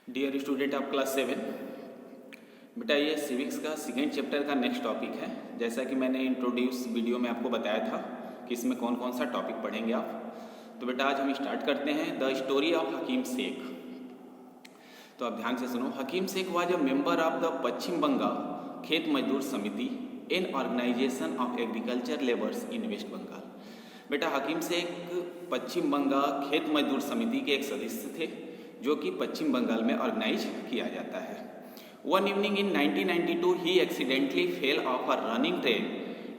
Dear student of class 7, बेटा ये civics का सेकेंड चैप्टर का नेक्स्ट टॉपिक है। जैसा कि मैंने इंट्रोड्यूस वीडियो में आपको बताया था कि इसमें कौन कौन सा टॉपिक पढ़ेंगे आप। तो बेटा आज हम स्टार्ट करते हैं the story of Hakim Sheikh. तो आप ध्यान से सुनो। Hakim Sheikh was a member of the Paschim Bangal Khet Mazdoor Samiti, an organization of agriculture labours in West Bengal. बेटा हकीम शेख पश्चिम बंगाल खेत मजदूर समिति के एक सदस्य थे जो कि पश्चिम बंगाल में ऑर्गेनाइज किया जाता है। One evening in 1992 he accidentally fell of a running train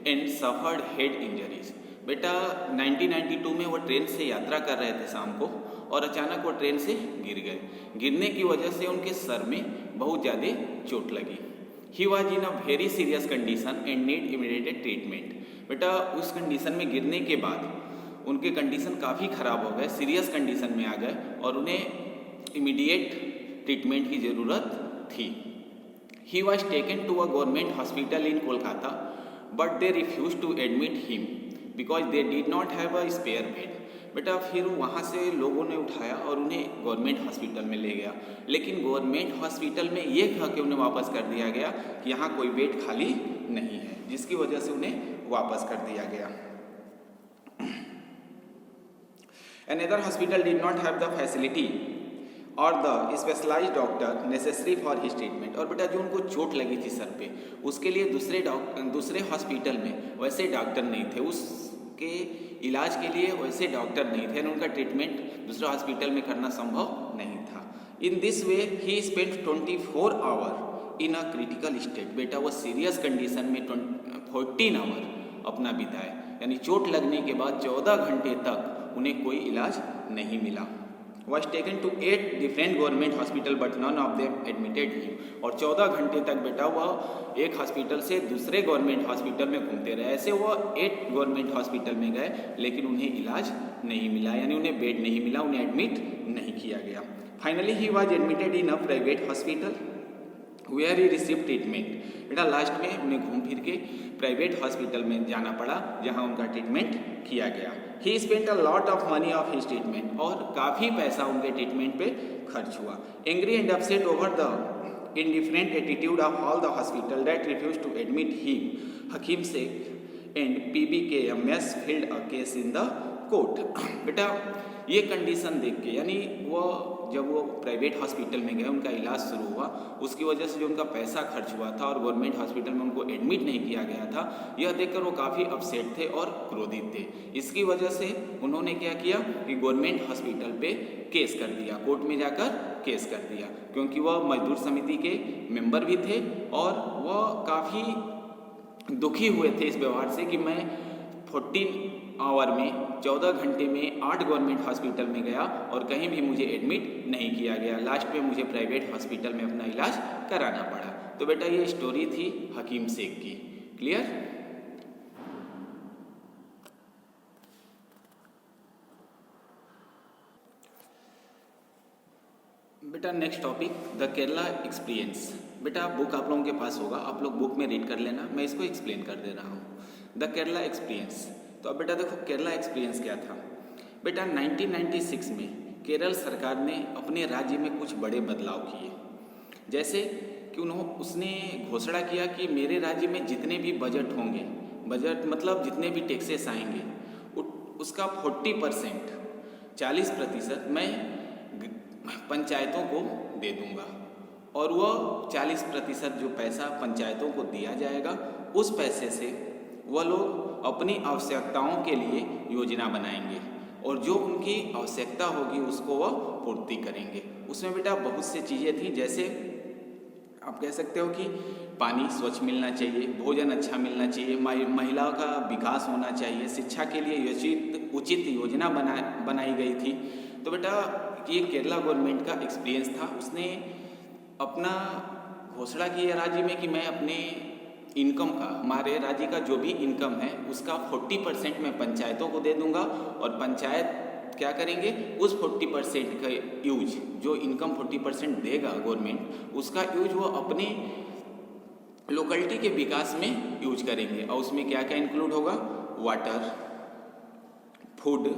and suffered head injuries. बेटा 1992 में वो ट्रेन से यात्रा कर रहे थे शाम को और अचानक वो ट्रेन से गिर गए। गिरने की वजह से उनके सर में बहुत ज़्यादा चोट लगी। He was in a very serious condition and need immediate treatment. बेटा उस कंडीशन में गिरने के बाद उनके कंडीशन काफ़ी ख़राब हो गए, सीरियस कंडीशन में आ गए और उन्हें इमीडिएट ट्रीटमेंट की ज़रूरत थी। He was taken to a government hospital in Kolkata but they refuse to admit him because they did not have a spare bed. बेटा फिर वहाँ से लोगों ने उठाया और उन्हें गवर्नमेंट हॉस्पिटल में ले गया, लेकिन गवर्नमेंट हॉस्पिटल में ये कह के उन्हें वापस कर दिया गया कि यहाँ कोई बेड खाली नहीं है, जिसकी वजह से उन्हें वापस कर दिया गया। Another hospital did not have the facility और the specialised doctor necessary for his treatment. और बेटा जो उनको चोट लगी थी सर पे, उसके लिए दूसरे हॉस्पिटल में वैसे डॉक्टर नहीं थे, उसके इलाज के लिए वैसे डॉक्टर नहीं थे, उनका ट्रीटमेंट दूसरे हॉस्पिटल में करना संभव नहीं था। In this way he spent 24 hour in a critical state. बेटा वो सीरियस कंडीशन में 14 आवर अपना बिताए, यानी चोट लगने के बाद 14 घंटे तक उन्हें कोई इलाज नहीं मिला। was taken to 8 different government hospital but none of them admitted him। और 14 घंटे तक बेटा वह एक हॉस्पिटल से दूसरे गवर्नमेंट हॉस्पिटल में घूमते रहे। ऐसे वह 8 गवर्नमेंट हॉस्पिटल में गए लेकिन उन्हें इलाज नहीं मिला, यानी उन्हें बेड नहीं मिला, उन्हें एडमिट नहीं किया गया। Finally he was admitted in a private hospital where he receive treatment. बेटा लास्ट में उन्हें घूम फिर के प्राइवेट हॉस्पिटल में जाना पड़ा जहां उनका ट्रीटमेंट किया गया। He spent a lot of money of his treatment, और काफ़ी पैसा उनके ट्रीटमेंट पे खर्च हुआ। Angry and upset over the indifferent attitude of all the hospital that refuse to admit him, Hakim Sheikh and PBKMS filed a case in the court. बेटा ये condition देख के, यानी जब वो प्राइवेट हॉस्पिटल में गए, उनका इलाज शुरू हुआ, उसकी वजह से जो उनका पैसा खर्च हुआ था और गवर्नमेंट हॉस्पिटल में उनको एडमिट नहीं किया गया था, यह देखकर वो काफ़ी अपसेट थे और क्रोधित थे। इसकी वजह से उन्होंने क्या किया कि गवर्नमेंट हॉस्पिटल पे केस कर दिया, कोर्ट में जाकर केस कर दिया, क्योंकि वह मजदूर समिति के मेंबर भी थे और वह काफ़ी दुखी हुए थे इस व्यवहार से कि मैं 14 आवर में 14 घंटे में 8 गवर्नमेंट हॉस्पिटल में गया और कहीं भी मुझे एडमिट नहीं किया गया, लास्ट में मुझे प्राइवेट हॉस्पिटल में अपना इलाज कराना पड़ा। तो बेटा ये स्टोरी थी हकीम शेख की। क्लियर? बेटा next topic the Kerala experience. बेटा बुक आप लोगों के पास होगा, आप लोग बुक में रीड कर लेना, मैं इसको एक्सप्लेन कर दे रहा हूँ। The Kerala experience. तो अब बेटा देखो केरला एक्सपीरियंस क्या था। बेटा 1996 में केरल सरकार ने अपने राज्य में कुछ बड़े बदलाव किए, जैसे कि उसने घोषणा किया कि मेरे राज्य में जितने भी बजट होंगे, बजट मतलब जितने भी टैक्सेस आएंगे, उसका 40% 40% मैं पंचायतों को दे दूंगा, और वह 40% जो पैसा पंचायतों को दिया जाएगा, उस पैसे से वह लोग अपनी आवश्यकताओं के लिए योजना बनाएंगे और जो उनकी आवश्यकता होगी उसको वह पूर्ति करेंगे। उसमें बेटा बहुत सी चीज़ें थी, जैसे आप कह सकते हो कि पानी स्वच्छ मिलना चाहिए, भोजन अच्छा मिलना चाहिए, महिलाओं का विकास होना चाहिए, शिक्षा के लिए उचित योजना बनाई गई थी। तो बेटा ये केरला गवर्नमेंट का एक्सपीरियंस था। उसने अपना घोषणा की है राज्य में कि मैं अपने इनकम का, हमारे राज्य का जो भी इनकम है उसका 40% मैं पंचायतों को दे दूंगा, और पंचायत क्या करेंगे, उस 40% का यूज, जो इनकम 40% देगा गवर्नमेंट, उसका यूज वो अपने लोकेलिटी के विकास में यूज करेंगे। और उसमें क्या क्या इंक्लूड होगा, water, food,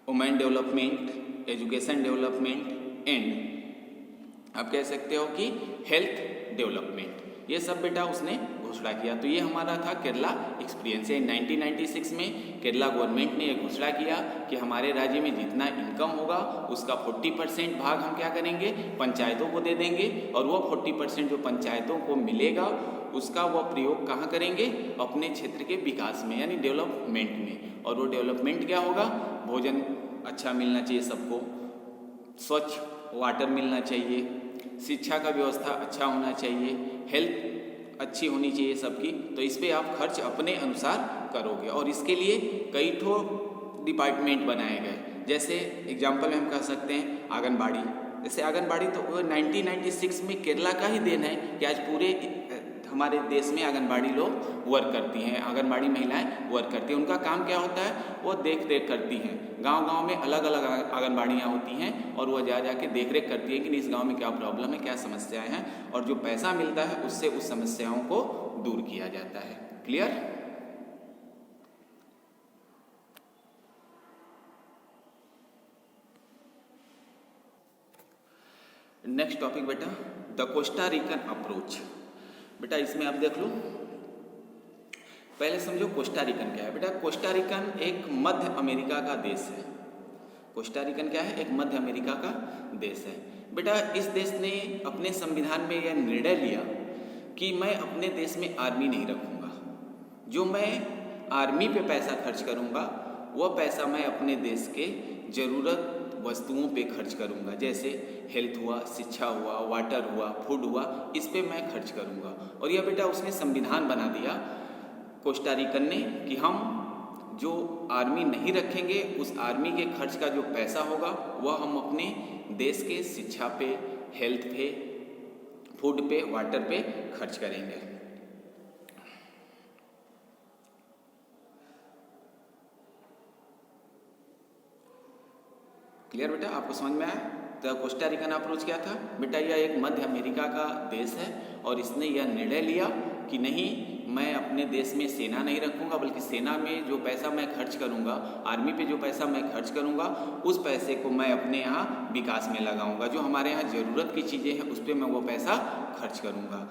women development, education development, and आप कह सकते हो कि हेल्थ डेवलपमेंट, ये सब बेटा उसने घोषणा किया। तो ये हमारा था केरला एक्सपीरियंस। 1996 में केरला गवर्नमेंट ने एक घोषणा किया कि हमारे राज्य में जितना इनकम होगा उसका 40% भाग हम क्या करेंगे, पंचायतों को दे देंगे, और वो 40% जो पंचायतों को मिलेगा उसका वो प्रयोग कहाँ करेंगे, अपने क्षेत्र के विकास में, यानी डेवलपमेंट में। और वो डेवलपमेंट क्या होगा, भोजन अच्छा मिलना चाहिए सबको, स्वच्छ वाटर मिलना चाहिए, शिक्षा का व्यवस्था अच्छा होना चाहिए, हेल्थ अच्छी होनी चाहिए सबकी। तो इस पर आप खर्च अपने अनुसार करोगे। और इसके लिए कई ठो डिपार्टमेंट बनाए गए, जैसे एग्जाम्पल में हम कह सकते हैं आंगनबाड़ी। जैसे आंगनबाड़ी तो 1996 में केरला का ही देन है कि आज पूरे हमारे देश में आंगनबाड़ी लोग वर्क करती हैं, आंगनबाड़ी महिलाएं वर्क करती हैं। उनका काम क्या होता है, वो देख रेख करती हैं। गांव-गांव में अलग अलग आंगनबाड़ियाँ होती हैं और वो जा के देख रेख करती हैं कि इस गांव में क्या प्रॉब्लम है, क्या समस्याएं हैं, और जो पैसा मिलता है उससे उस समस्याओं को दूर किया जाता है। क्लियर? नेक्स्ट टॉपिक बेटा, द कोस्टा रिकन अप्रोच। बेटा इसमें आप देख लो, पहले समझो कोस्टा रिकन क्या है। बेटा कोस्टा रिकन एक मध्य अमेरिका का देश है। कोस्टा रिकन क्या है, एक मध्य अमेरिका का देश है। बेटा इस देश ने अपने संविधान में यह निर्णय लिया कि मैं अपने देश में आर्मी नहीं रखूँगा। जो मैं आर्मी पे पैसा खर्च करूँगा वह पैसा मैं अपने देश के ज़रूरत वस्तुओं पे खर्च करूँगा, जैसे हेल्थ हुआ, शिक्षा हुआ, वाटर हुआ, फूड हुआ, इस पे मैं खर्च करूँगा। और यह बेटा उसने संविधान बना दिया कोस्टा रिकन ने कि हम जो आर्मी नहीं रखेंगे उस आर्मी के खर्च का जो पैसा होगा वह हम अपने देश के शिक्षा पे, हेल्थ पे, फूड पे, वाटर पे खर्च करेंगे। क्लियर बेटा, आपको समझ में आया? तो कोस्टा रिकन अप्रोच क्या था बेटा, यह एक मध्य अमेरिका का देश है और इसने यह निर्णय लिया कि नहीं, मैं अपने देश में सेना नहीं रखूँगा, बल्कि सेना में जो पैसा मैं खर्च करूँगा, आर्मी पे जो पैसा मैं खर्च करूँगा, उस पैसे को मैं अपने यहाँ विकास में लगाऊँगा। जो हमारे यहाँ ज़रूरत की चीज़ें हैं उस पर मैं वो पैसा खर्च करूँगा।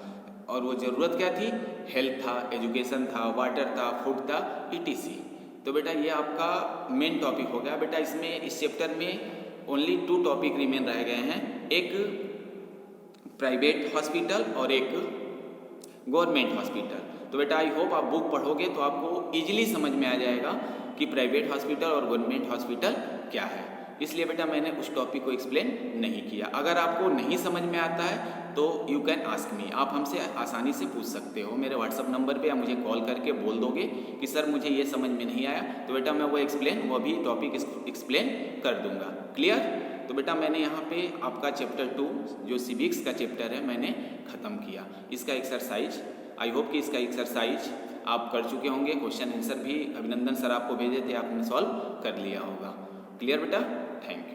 और वो ज़रूरत क्या थी, हेल्थ था, एजुकेशन था, वाटर था, फूड था, ETC। तो बेटा ये आपका मेन टॉपिक हो गया। बेटा इसमें इस चैप्टर में ओनली 2 टॉपिक रिमेन रह गए हैं, एक प्राइवेट हॉस्पिटल और एक गवर्नमेंट हॉस्पिटल। तो बेटा आई होप आप बुक पढ़ोगे तो आपको इजीली समझ में आ जाएगा कि प्राइवेट हॉस्पिटल और गवर्नमेंट हॉस्पिटल क्या है। इसलिए बेटा मैंने उस टॉपिक को एक्सप्लेन नहीं किया। अगर आपको नहीं समझ में आता है तो यू कैन आस्क मी, आप हमसे आसानी से पूछ सकते हो मेरे व्हाट्सअप नंबर पे, या मुझे कॉल करके बोल दोगे कि सर मुझे ये समझ में नहीं आया, तो बेटा मैं वो भी टॉपिक एक्सप्लेन कर दूंगा। क्लियर? तो बेटा मैंने यहाँ पे आपका चैप्टर 2 जो सिविक्स का चैप्टर है मैंने ख़त्म किया। इसका एक्सरसाइज, आई होप कि इसका एक्सरसाइज आप कर चुके होंगे। क्वेश्चन आंसर भी अभिनंदन सर आपको भेजे थे, आपने सॉल्व कर लिया होगा। क्लियर बेटा? Thank you.